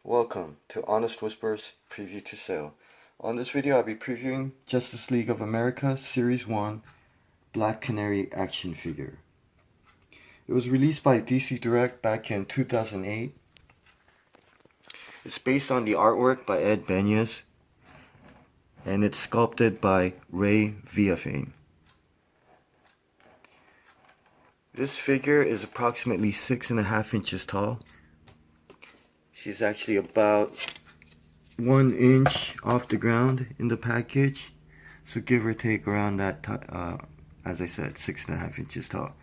Welcome to Honest Whispers Preview to Sale. On this video I'll be previewing Justice League of America Series 1 Black Canary action figure. It was released by DC Direct back in 2008. It's based on the artwork by Ed Benes and it's sculpted by Villafane. This figure is approximately 6.5 inches tall. She's actually about 1 inch off the ground in the package, so give or take around that, as I said, 6.5 inches tall.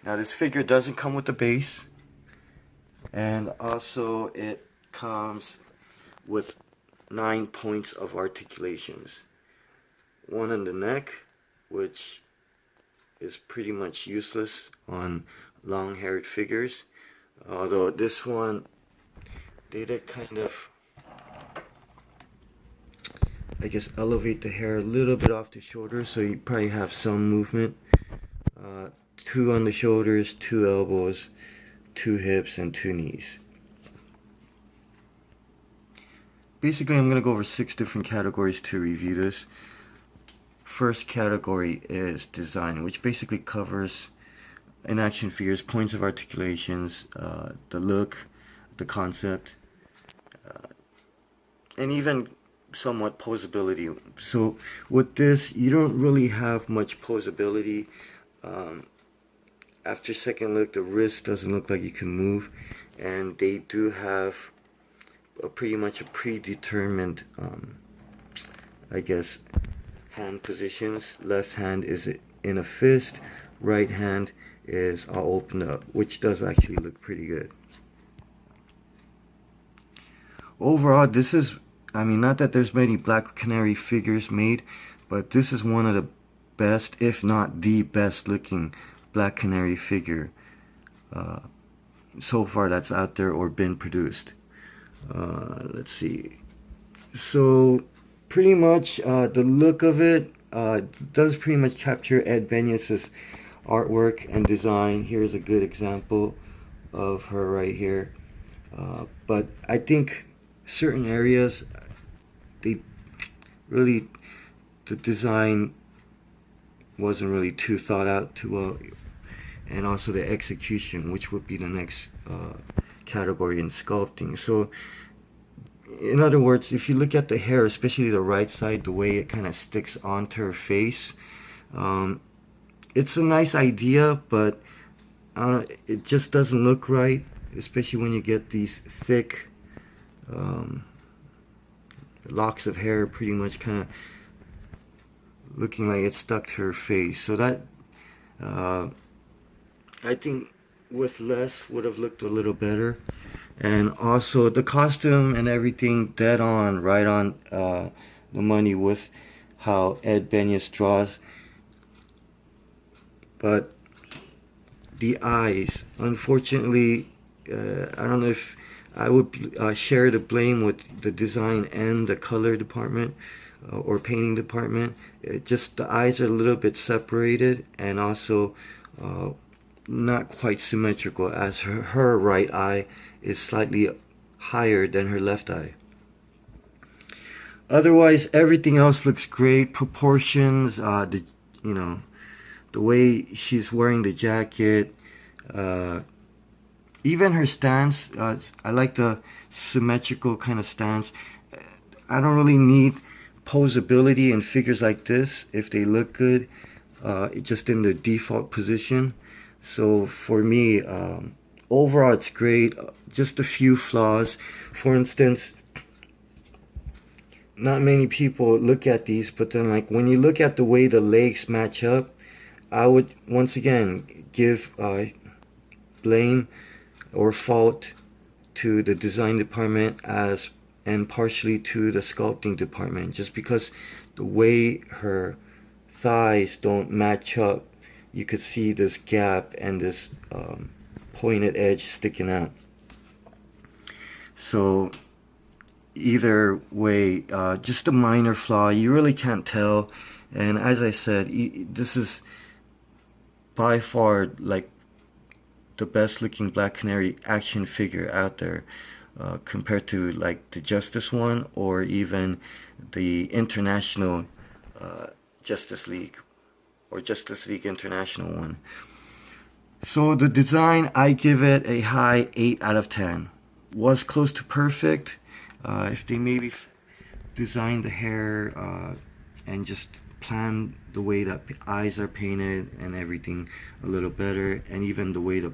Now this figure doesn't come with a base, and also it comes with 9 points of articulations. One on the neck, which is pretty much useless on long-haired figures. Although this one, they did kind of, I guess, elevate the hair a little bit off the shoulder, so you probably have some movement. 2 on the shoulders, 2 elbows, 2 hips, and 2 knees. Basically, I'm going to go over 6 different categories to review this. First category is design, which basically covers in action figures, points of articulations, the look, the concept, and even somewhat posability. So with this, you don't really have much posability. After second look, the wrist doesn't look like you can move, and they do have pretty much a predetermined, I guess, hand positions. Left hand is in a fist, right hand is all opened up, which does actually look pretty good. Overall, this is, I mean, not that there's many Black Canary figures made, but this is one of the best, if not the best looking Black Canary figure so far that's out there or been produced. Let's see. So pretty much the look of it does pretty much capture Ed Benes's artwork and design. Here's a good example of her right here. But I think certain areas, the design wasn't really too thought out too well, and also the execution, which would be the next category in sculpting. So in other words, if you look at the hair, especially the right side, the way it kind of sticks onto her face, it's a nice idea, but it just doesn't look right, especially when you get these thick locks of hair pretty much kind of looking like it's stuck to her face. So that I think with less would have looked a little better. And also the costume and everything dead on, right on the money with how Ed Benes draws. But the eyes, unfortunately, I don't know if I would share the blame with the design and the color department or painting department. Just the eyes are a little bit separated, and also not quite symmetrical, as her right eye is slightly higher than her left eye. Otherwise, everything else looks great. Proportions, the way she's wearing the jacket, even her stance, I like the symmetrical kind of stance. I don't really need posability in figures like this if they look good, just in the default position. So for me, overall it's great. Just a few flaws. For instance, not many people look at these, but then like when you look at the way the legs match up, I would once again give blame or fault to the design department and partially to the sculpting department, just because the way her thighs don't match up, you could see this gap and this pointed edge sticking out. So either way, just a minor flaw, you really can't tell. And as I said, this is by far like the best looking Black Canary action figure out there. compared to like the Justice one or even the International Justice League or Justice League International one. So the design, I give it a high 8 out of 10. Was close to perfect. If they maybe designed the hair and just planned the way that eyes are painted and everything a little better, and even the way the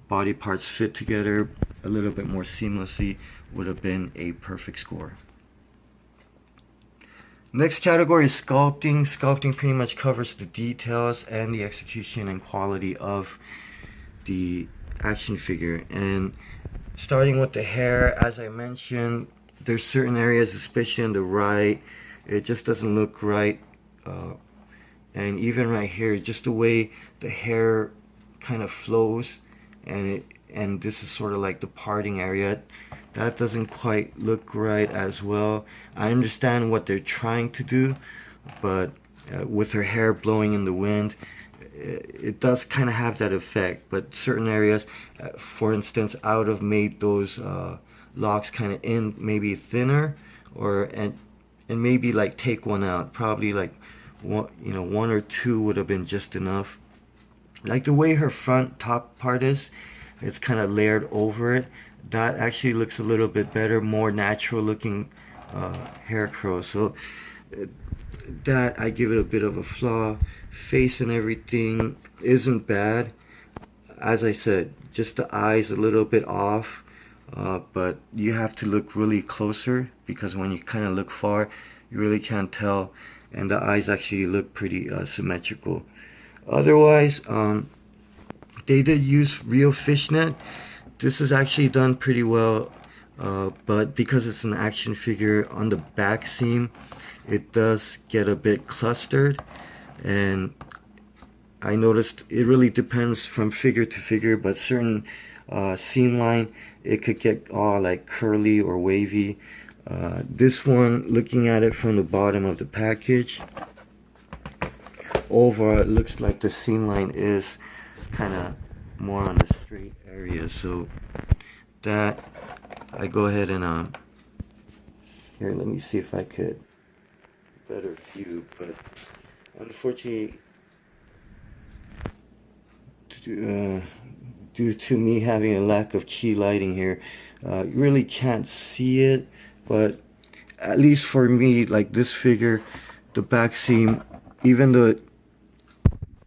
body parts fit together a little bit more seamlessly, would have been a perfect score. Next category is sculpting. Sculpting pretty much covers the details and the execution and quality of the action figure. And starting with the hair, as I mentioned, there's certain areas, especially on the right, it just doesn't look right. And even right here, just the way the hair kind of flows, and this is sort of like the parting area, that doesn't quite look right as well. I understand what they're trying to do, but with her hair blowing in the wind, it does kind of have that effect. But certain areas, for instance, I would have made those locks kind of in maybe thinner, and maybe like take one out. Probably like one or two would have been just enough. Like the way her front top part is, it's kind of layered over it. That actually looks a little bit better, more natural looking hair curl. So that, I give it a bit of a flaw. Face and everything isn't bad. As I said, just the eyes a little bit off, but you have to look really closer, because when you kind of look far, you really can't tell, and the eyes actually look pretty symmetrical. Otherwise, they did use real fishnet. This is actually done pretty well, but because it's an action figure, on the back seam it does get a bit clustered, and I noticed it really depends from figure to figure, but certain seam line, it could get all like curly or wavy. This one, looking at it from the bottom of the package, overall it looks like the seam line is kind of more on the straight area. So that, I go ahead and here, let me see if I could better view, but unfortunately, due to me having a lack of key lighting here, you really can't see it. But at least for me, like this figure, the back seam, even though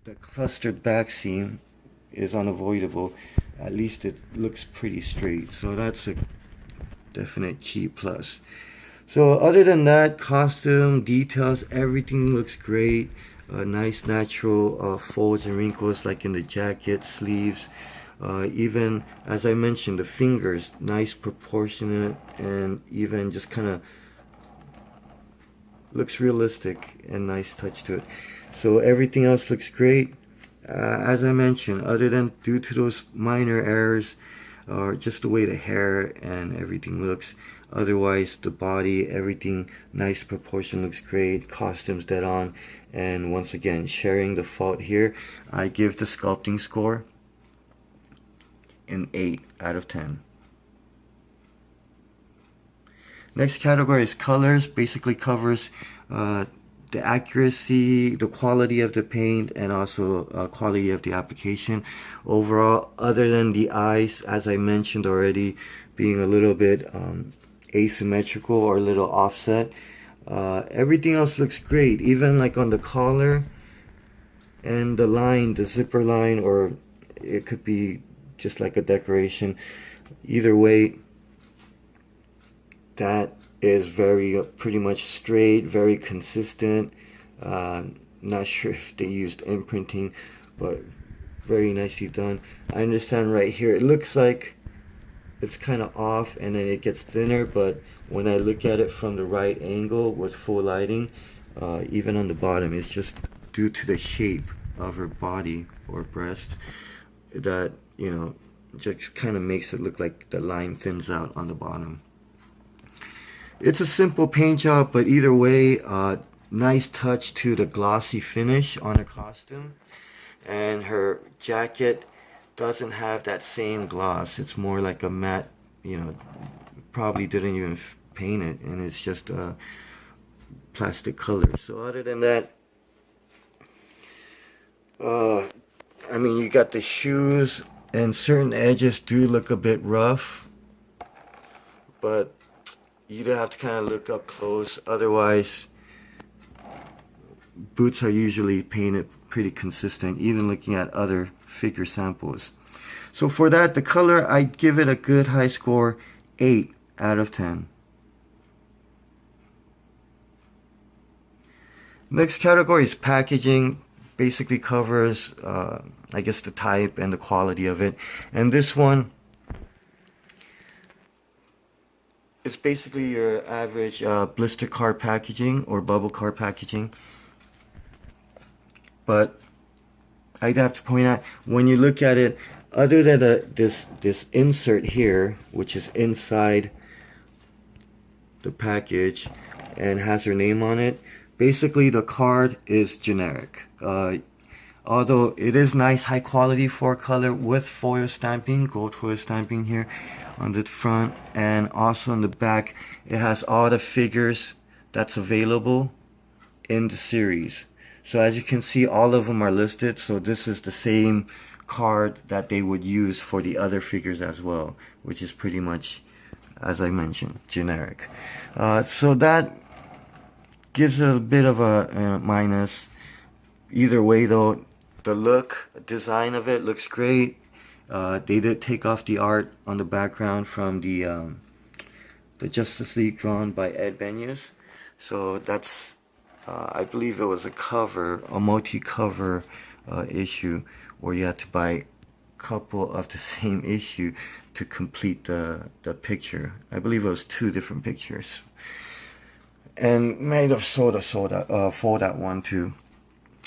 the clustered back seam is unavoidable, at least it looks pretty straight. So that's a definite key plus. So other than that, costume, details, everything looks great. Nice natural folds and wrinkles like in the jacket, sleeves. Even, as I mentioned, the fingers, nice proportionate, and even just kind of looks realistic and nice touch to it. So everything else looks great. As I mentioned, other than due to those minor errors, or just the way the hair and everything looks, otherwise the body, everything, nice proportion, looks great. Costumes dead on. And once again, sharing the fault here, I give the sculpting score an 8 out of 10. Next category is colors. Basically covers the accuracy, the quality of the paint, and also quality of the application. Overall, other than the eyes, as I mentioned already, being a little bit asymmetrical or a little offset, everything else looks great. Even like on the collar and the line, the zipper line, or it could be just like a decoration. Either way, that is very pretty much straight, very consistent. Not sure if they used imprinting, but very nicely done. I understand right here it looks like it's kind of off and then it gets thinner, but when I look at it from the right angle with full lighting, even on the bottom, it's just due to the shape of her body or breast that, you know, just kind of makes it look like the line thins out on the bottom. It's a simple paint job, but either way, nice touch to the glossy finish on her costume. And her jacket doesn't have that same gloss. It's more like a matte you know, probably didn't even paint it, and it's just plastic color. So other than that, I mean, you got the shoes, and certain edges do look a bit rough, but you do have to kind of look up close. Otherwise, boots are usually painted pretty consistent, even looking at other figure samples. So for that, the color, I'd give it a good high score, 8 out of 10. Next category is packaging. Basically covers, I guess, the type and the quality of it. And this one is basically your average blister card packaging or bubble card packaging. But I'd have to point out, when you look at it, other than this insert here, which is inside the package and has her name on it, basically the card is generic. Although it is nice, high quality 4-color with foil stamping, gold foil stamping here on the front, and also on the back it has all the figures that's available in the series. So as you can see, all of them are listed, so this is the same card that they would use for the other figures as well, which is pretty much, as I mentioned, generic. So that gives it a bit of a minus. Either way though, the look, design of it looks great. They did take off the art on the background from the Justice League drawn by Ed Benyus. So that's, I believe it was a cover, a multi-cover issue, where you had to buy a couple of the same issue to complete the picture. I believe it was 2 different pictures. And might have sold for that one too.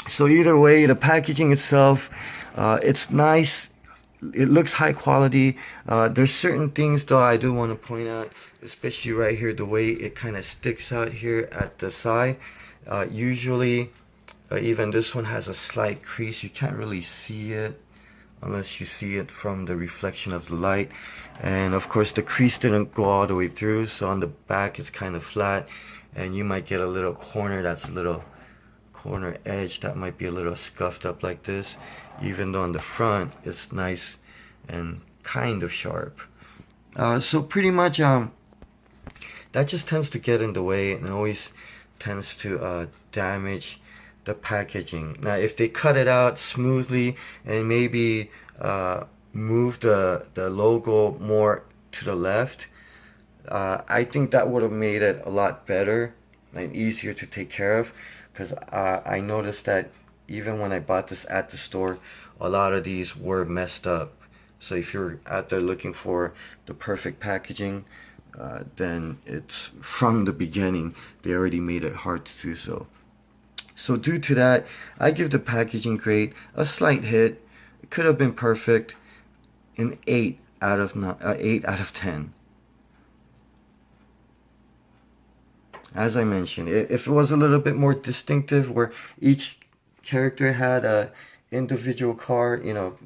So either way, the packaging itself, it's nice. It looks high quality. There's certain things though I do want to point out, especially right here, the way it kind of sticks out here at the side. Usually, even this one has a slight crease. You can't really see it unless you see it from the reflection of the light. And of course, the crease didn't go all the way through, so on the back it's kind of flat, and you might get a little corner that's a little corner edge that might be a little scuffed up like this, even though on the front it's nice and kind of sharp. So pretty much that just tends to get in the way and always tends to damage the packaging. Now if they cut it out smoothly and maybe move the logo more to the left, I think that would have made it a lot better and easier to take care of. Because I noticed that even when I bought this at the store, a lot of these were messed up. So if you're out there looking for the perfect packaging, then it's from the beginning, they already made it hard to do so. So due to that, I give the packaging grade a slight hit. It could have been perfect, an 8 out of 10. As I mentioned, if it was a little bit more distinctive, where each character had a individual card, you know,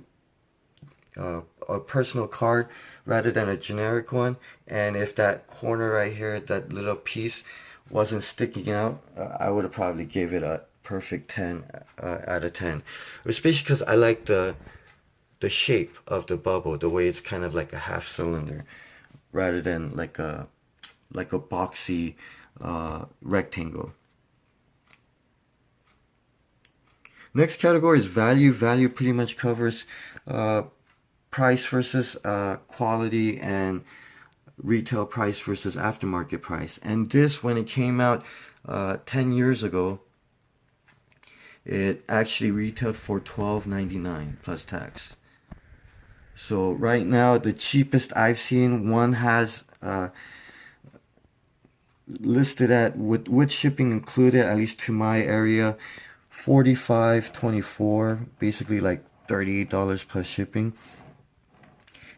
a personal card rather than a generic one, and if that corner right here, that little piece wasn't sticking out, I would have probably gave it a perfect 10 out of 10. Especially because I like the shape of the bubble, the way it's kind of like a half cylinder rather than like a boxy rectangle. Next category is value. Value pretty much covers price versus quality and retail price versus aftermarket price. And this, when it came out 10 years ago, it actually retailed for $12.99 plus tax. So right now, the cheapest I've seen, one has listed at, with shipping included, at least to my area, $45.24, basically like $38 plus shipping.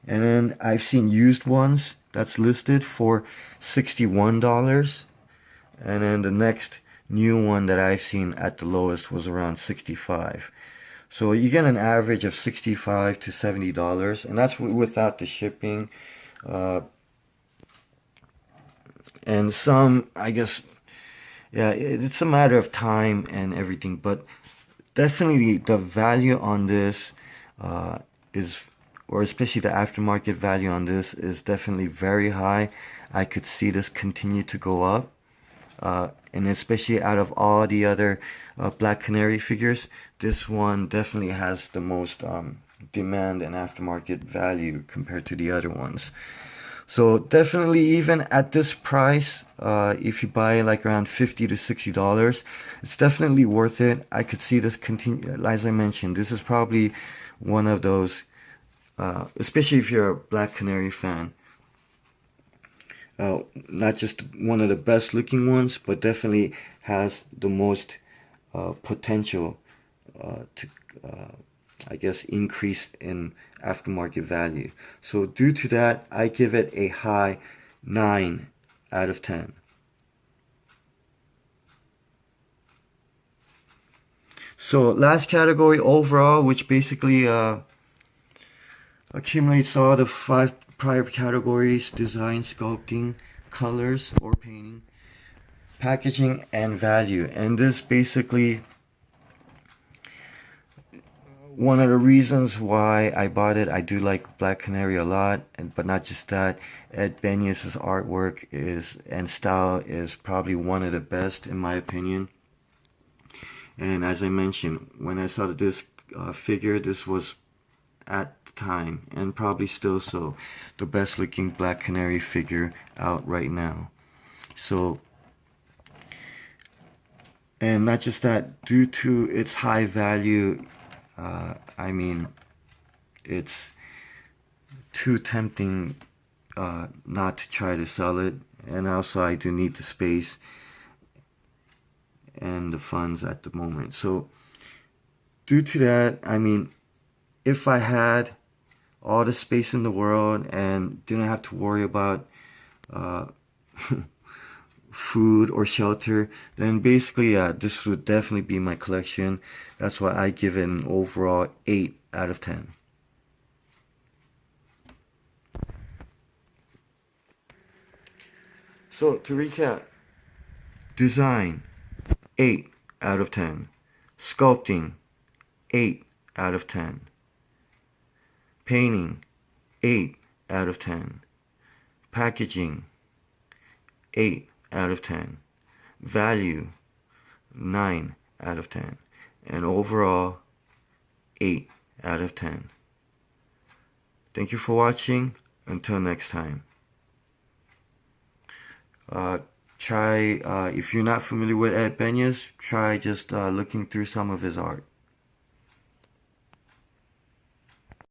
And then I've seen used ones that's listed for $61, and then the next new one that I've seen at the lowest was around $65. So you get an average of $65 to $70, and that's without the shipping. And some, I guess, yeah, it's a matter of time and everything, but definitely the value on this is, or especially the aftermarket value on this is definitely very high. I could see this continue to go up. And especially out of all the other Black Canary figures, this one definitely has the most demand and aftermarket value compared to the other ones. So definitely, even at this price, if you buy like around $50 to $60, it's definitely worth it. I could see this continue. As I mentioned, this is probably one of those, especially if you're a Black Canary fan. Not just one of the best looking ones, but definitely has the most potential to, I guess, increase in aftermarket value. So due to that, I give it a high 9 out of 10. So last category, overall, which basically accumulates all the 5 prior categories: design, sculpting, colors or painting, packaging, and value. And this basically, one of the reasons why I bought it. I do like Black Canary a lot, but not just that. Ed Benes' artwork and style is probably one of the best in my opinion. And as I mentioned, when I saw this figure, this was at the time, and probably still so, the best looking Black Canary figure out right now. So, and not just that, due to its high value, I mean, it's too tempting not to try to sell it. And also I do need the space and the funds at the moment. So due to that, I mean, if I had all the space in the world and didn't have to worry about food or shelter, then basically, yeah, this would definitely be my collection. That's why I give it an overall 8 out of 10. So to recap: design, 8 out of 10. Sculpting, 8 out of 10. Painting, 8 out of 10. Packaging, 8 out of 10. Value, 9 out of 10. And overall, 8 out of 10. Thank you for watching. Until next time. If you're not familiar with Ed Benes, try just looking through some of his art.